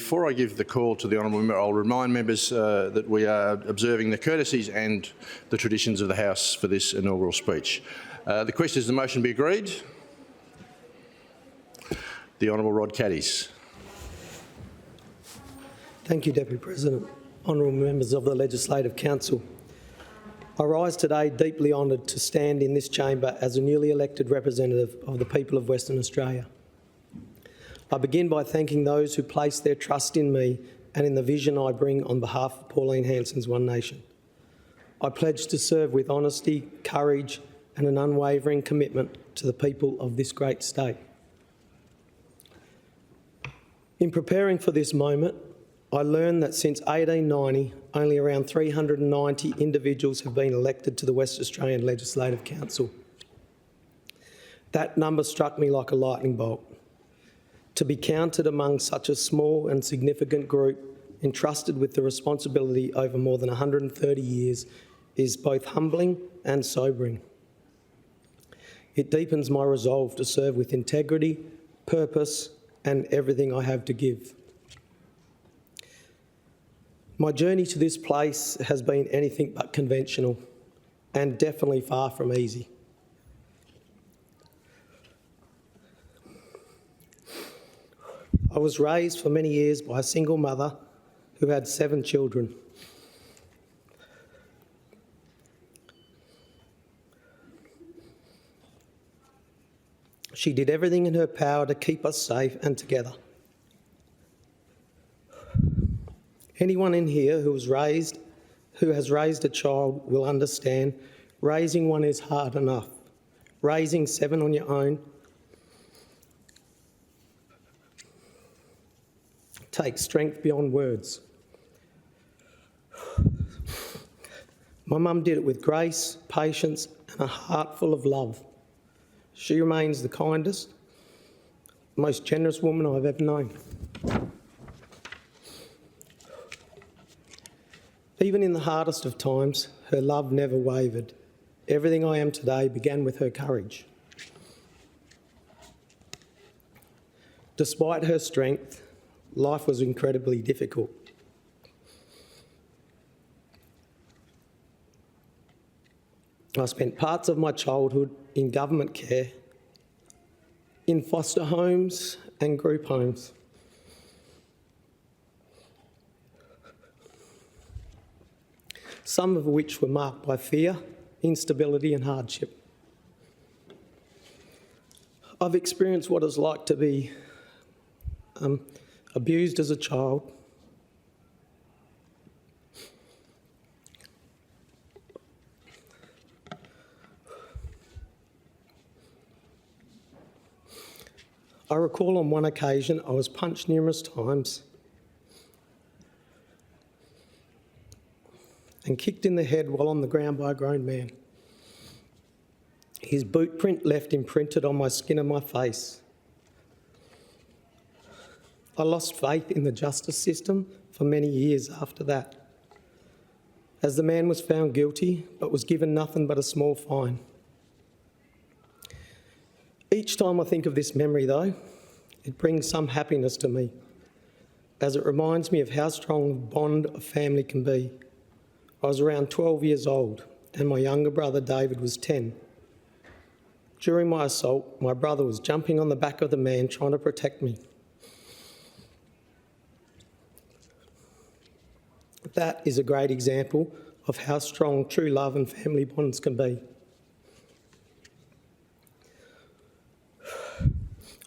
Before I give the call to the honourable member, I'll remind members that we are observing the courtesies and the traditions of the House for this inaugural speech. The question is the motion be agreed. The Honourable Rod Caddies. Thank you, Deputy President. Honourable members of the Legislative Council. I rise today deeply honoured to stand in this chamber as a newly elected representative of the people of Western Australia. I begin by thanking those who placed their trust in me and in the vision I bring on behalf of Pauline Hanson's One Nation. I pledge to serve with honesty, courage and an unwavering commitment to the people of this great state. In preparing for this moment, I learned that since 1890, only around 390 individuals have been elected to the West Australian Legislative Council. That number struck me like a lightning bolt. To be counted among such a small and significant group entrusted with the responsibility over more than 130 years is both humbling and sobering. It deepens my resolve to serve with integrity, purpose and everything I have to give. My journey to this place has been anything but conventional and definitely far from easy. I was raised for many years by a single mother who had 7 children. She did everything in her power to keep us safe and together. Anyone in here who has raised a child will understand raising one is hard enough. Raising 7 on your own takes strength beyond words. My mum did it with grace, patience and a heart full of love. She remains the kindest, most generous woman I've ever known. Even in the hardest of times, her love never wavered. Everything I am today began with her courage. Despite her strength, life was incredibly difficult. I spent parts of my childhood in government care, in foster homes and group homes. Some of which were marked by fear, instability and hardship. I've experienced what it's like to be abused as a child, I recall on one occasion I was punched numerous times and kicked in the head while on the ground by a grown man. His boot print left imprinted on my skin and my face. I lost faith in the justice system for many years after that, as the man was found guilty but was given nothing but a small fine. Each time I think of this memory though, it brings some happiness to me, as it reminds me of how strong a bond a family can be. I was around 12 years old and my younger brother David was 10. During my assault, my brother was jumping on the back of the man trying to protect me. That is a great example of how strong true love and family bonds can be.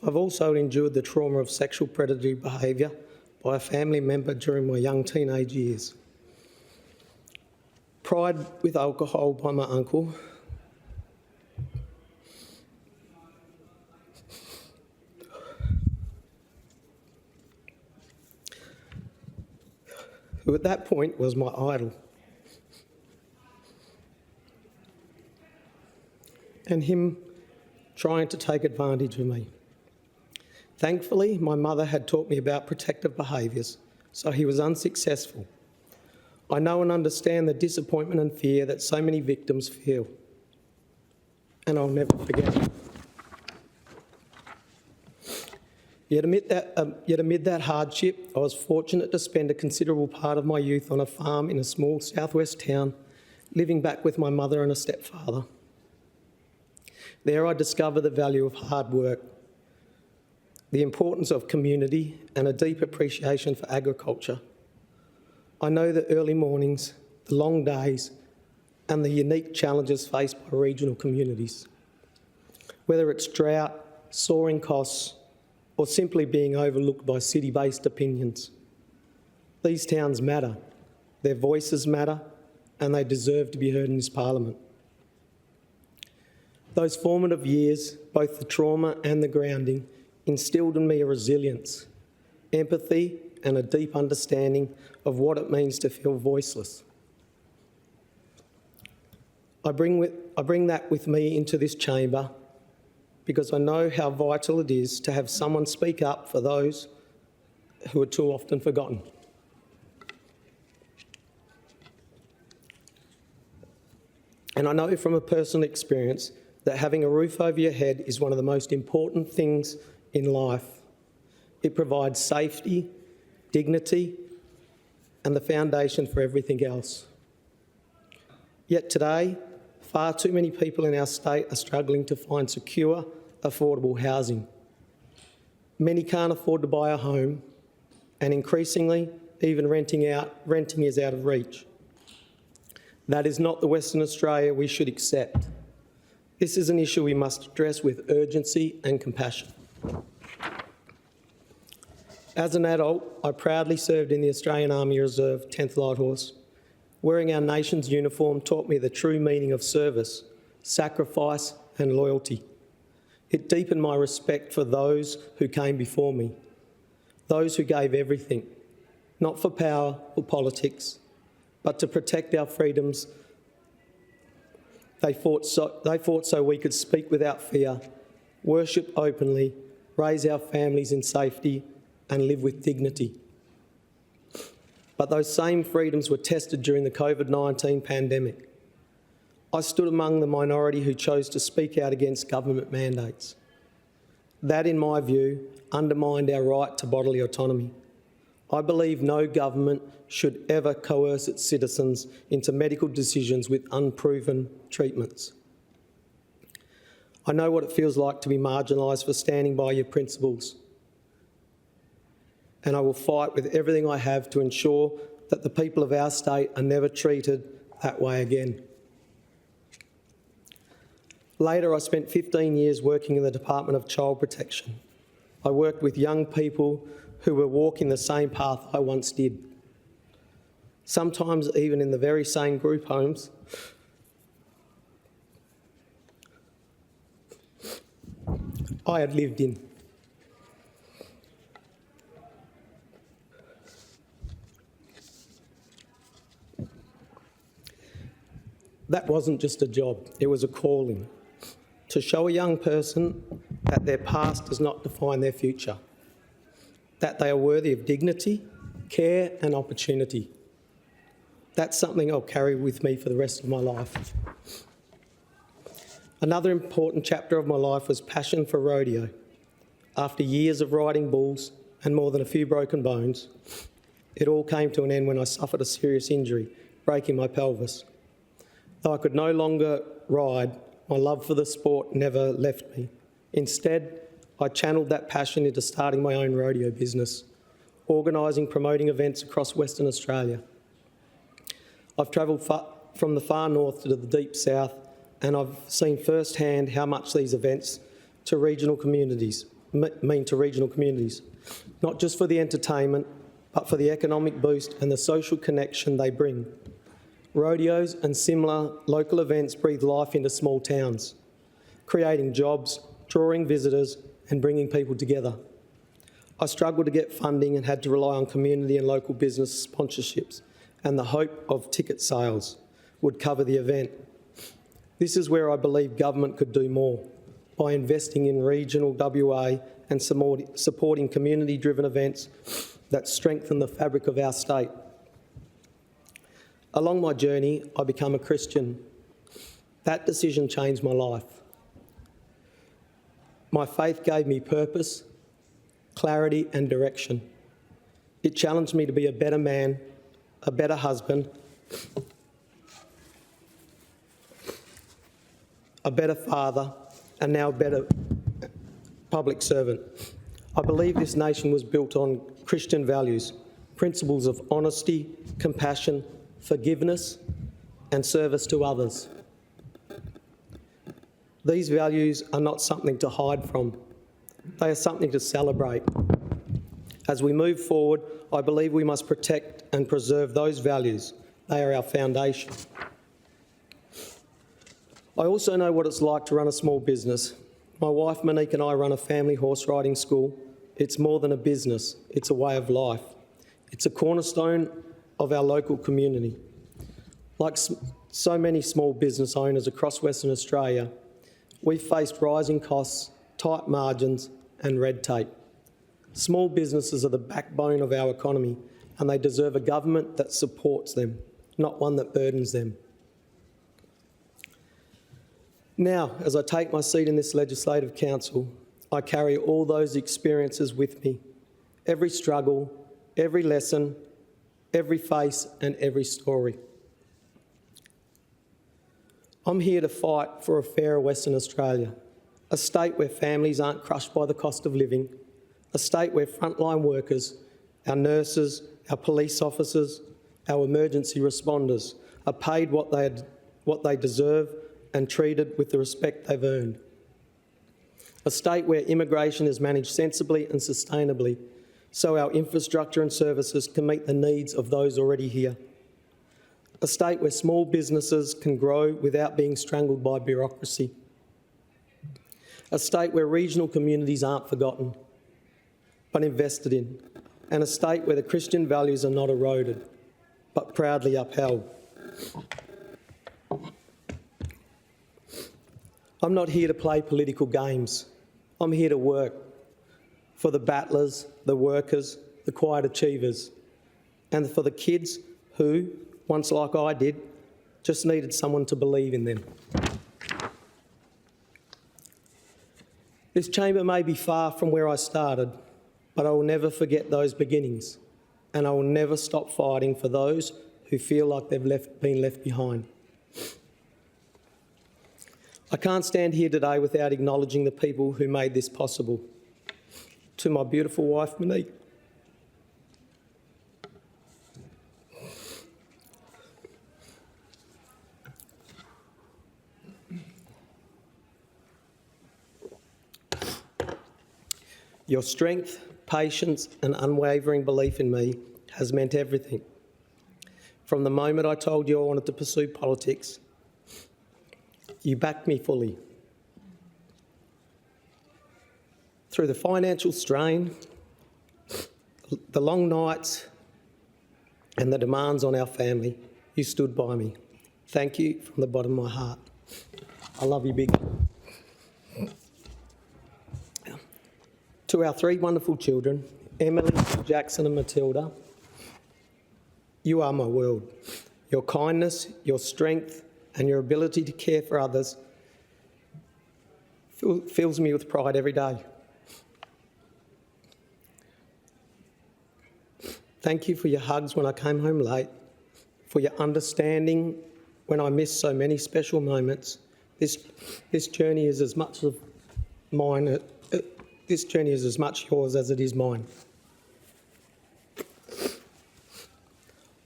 I've also endured the trauma of sexual predatory behaviour by a family member during my young teenage years. Pried with alcohol by my uncle, who at that point was my idol, and him trying to take advantage of me. Thankfully, my mother had taught me about protective behaviours, so he was unsuccessful. I know and understand the disappointment and fear that so many victims feel, and I'll never forget it. Yet amid that hardship, I was fortunate to spend a considerable part of my youth on a farm in a small southwest town, living back with my mother and a stepfather. There I discovered the value of hard work, the importance of community, and a deep appreciation for agriculture. I know the early mornings, the long days, and the unique challenges faced by regional communities. Whether it's drought, soaring costs, or simply being overlooked by city-based opinions. These towns matter, their voices matter, and they deserve to be heard in this parliament. Those formative years, both the trauma and the grounding, instilled in me a resilience, empathy, and a deep understanding of what it means to feel voiceless. I bring that with me into this chamber because I know how vital it is to have someone speak up for those who are too often forgotten. And I know from a personal experience that having a roof over your head is one of the most important things in life. It provides safety, dignity, and the foundation for everything else. Yet today, far too many people in our state are struggling to find secure, affordable housing. Many can't afford to buy a home, and increasingly, even renting is out of reach. That is not the Western Australia we should accept. This is an issue we must address with urgency and compassion. As an adult, I proudly served in the Australian Army Reserve 10th Light Horse. Wearing our nation's uniform taught me the true meaning of service, sacrifice and loyalty. It deepened my respect for those who came before me, those who gave everything, not for power or politics, but to protect our freedoms. They fought so we could speak without fear, worship openly, raise our families in safety and live with dignity. But those same freedoms were tested during the COVID-19 pandemic. I stood among the minority who chose to speak out against government mandates. That, in my view, undermined our right to bodily autonomy. I believe no government should ever coerce its citizens into medical decisions with unproven treatments. I know what it feels like to be marginalised for standing by your principles. And I will fight with everything I have to ensure that the people of our state are never treated that way again. Later, I spent 15 years working in the Department of Child Protection. I worked with young people who were walking the same path I once did. Sometimes even in the very same group homes. I had lived in. That wasn't just a job, it was a calling. To show a young person that their past does not define their future, that they are worthy of dignity, care and opportunity. That's something I'll carry with me for the rest of my life. Another important chapter of my life was passion for rodeo. After years of riding bulls and more than a few broken bones, it all came to an end when I suffered a serious injury, breaking my pelvis. Though I could no longer ride, my love for the sport never left me. Instead, I channeled that passion into starting my own rodeo business, organising, promoting events across Western Australia. I've travelled from the far north to the deep south, and I've seen firsthand how much these events to regional communities mean to regional communities, not just for the entertainment, but for the economic boost and the social connection they bring. Rodeos and similar local events breathe life into small towns, creating jobs, drawing visitors and bringing people together. I struggled to get funding and had to rely on community and local business sponsorships, and the hope of ticket sales would cover the event. This is where I believe government could do more, by investing in regional WA and supporting community-driven events that strengthen the fabric of our state. Along my journey, I became a Christian. That decision changed my life. My faith gave me purpose, clarity and direction. It challenged me to be a better man, a better husband, a better father, and now a better public servant. I believe this nation was built on Christian values, principles of honesty, compassion, forgiveness, and service to others. These values are not something to hide from. They are something to celebrate. As we move forward, I believe we must protect and preserve those values. They are our foundation. I also know what it's like to run a small business. My wife Monique and I run a family horse riding school. It's more than a business, it's a way of life. It's a cornerstone of our local community. Like so many small business owners across Western Australia, we've faced rising costs, tight margins and red tape. Small businesses are the backbone of our economy and they deserve a government that supports them, not one that burdens them. Now, as I take my seat in this Legislative Council, I carry all those experiences with me. Every struggle, every lesson, every face and every story. I'm here to fight for a fairer Western Australia, a state where families aren't crushed by the cost of living, a state where frontline workers, our nurses, our police officers, our emergency responders are paid what they deserve and treated with the respect they've earned. A state where immigration is managed sensibly and sustainably so our infrastructure and services can meet the needs of those already here. A state where small businesses can grow without being strangled by bureaucracy. A state where regional communities aren't forgotten, but invested in. And a state where the Christian values are not eroded, but proudly upheld. I'm not here to play political games. I'm here to work for the battlers, the workers, the quiet achievers, and for the kids who, once like I did, just needed someone to believe in them. This chamber may be far from where I started, but I will never forget those beginnings, and I will never stop fighting for those who feel like they've been left behind. I can't stand here today without acknowledging the people who made this possible. To my beautiful wife, Monique. Your strength, patience and unwavering belief in me has meant everything. From the moment I told you I wanted to pursue politics, you backed me fully. Through the financial strain, the long nights and the demands on our family, you stood by me. Thank you from the bottom of my heart. I love you big. To our three wonderful children, Emily, Jackson and Matilda, you are my world. Your kindness, your strength and your ability to care for others fills me with pride every day. Thank you for your hugs when I came home late, for your understanding when I missed so many special moments. This journey is as much of mine. This journey is as much yours as it is mine.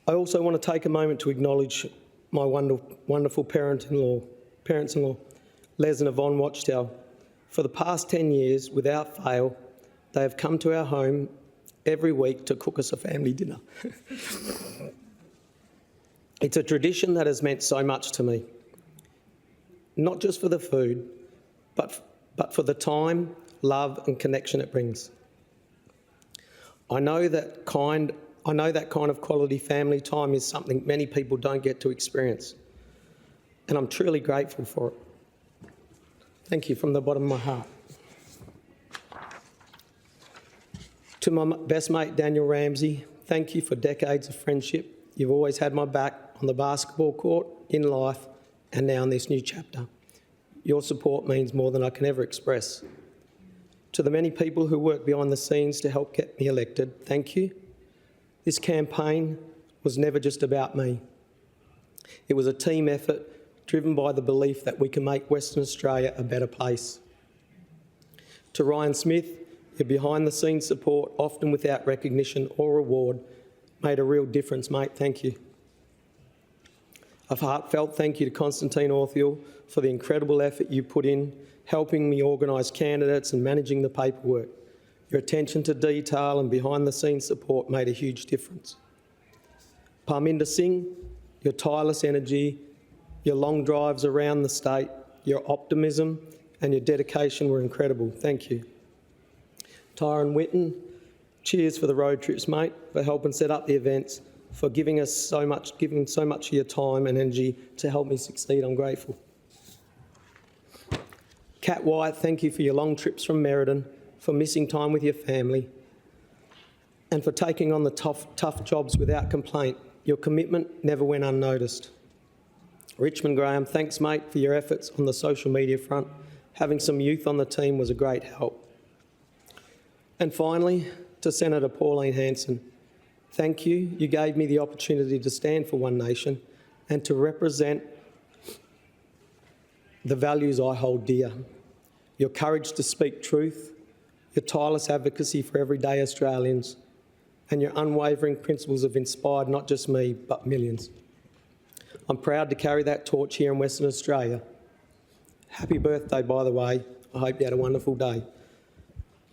I also want to take a moment to acknowledge my wonderful parents-in-law, Les and Yvonne Watchtower. For the past 10 years, without fail, they have come to our home every week to cook us a family dinner. It's a tradition that has meant so much to me, not just for the food, but for the time, love and connection it brings. I know that kind of quality family time is something many people don't get to experience, and I'm truly grateful for it. Thank you from the bottom of my heart. To my best mate, Daniel Ramsey, thank you for decades of friendship. You've always had my back on the basketball court, in life, and now in this new chapter. Your support means more than I can ever express. To the many people who worked behind the scenes to help get me elected, thank you. This campaign was never just about me. It was a team effort driven by the belief that we can make Western Australia a better place. To Ryan Smith, your behind-the-scenes support, often without recognition or reward, made a real difference, mate. Thank you. A heartfelt thank you to Constantine Orthiel for the incredible effort you put in helping me organise candidates and managing the paperwork. Your attention to detail and behind-the-scenes support made a huge difference. Parminder Singh, your tireless energy, your long drives around the state, your optimism and your dedication were incredible. Thank you. Tyron Witten, cheers for the road trips, mate, for helping set up the events, for giving so much of your time and energy to help me succeed. I'm grateful. Kat White, thank you for your long trips from Merredin, for missing time with your family, and for taking on the tough jobs without complaint. Your commitment never went unnoticed. Richmond Graham, thanks, mate, for your efforts on the social media front. Having some youth on the team was a great help. And finally, to Senator Pauline Hanson, thank you. You gave me the opportunity to stand for One Nation and to represent the values I hold dear. Your courage to speak truth, your tireless advocacy for everyday Australians, and your unwavering principles have inspired not just me, but millions. I'm proud to carry that torch here in Western Australia. Happy birthday, by the way. I hope you had a wonderful day.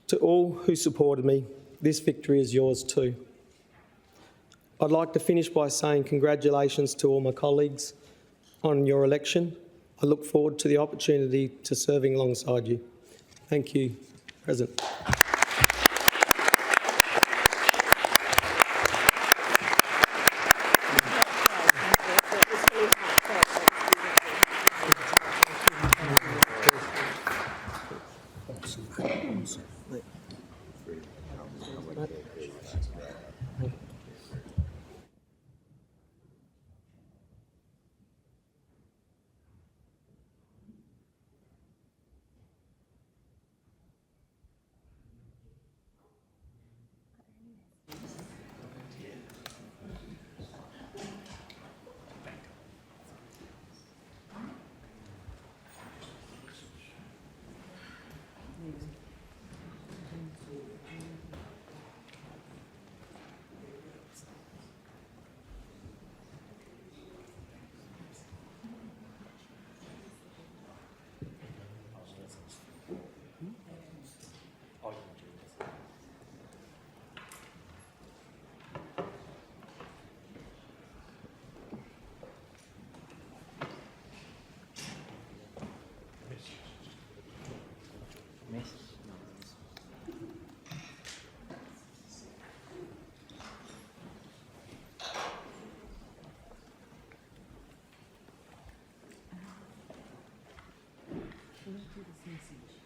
To all who supported me, this victory is yours too. I'd like to finish by saying congratulations to all my colleagues on your election. I look forward to the opportunity to serving alongside you. Thank you, President. Let's do the message.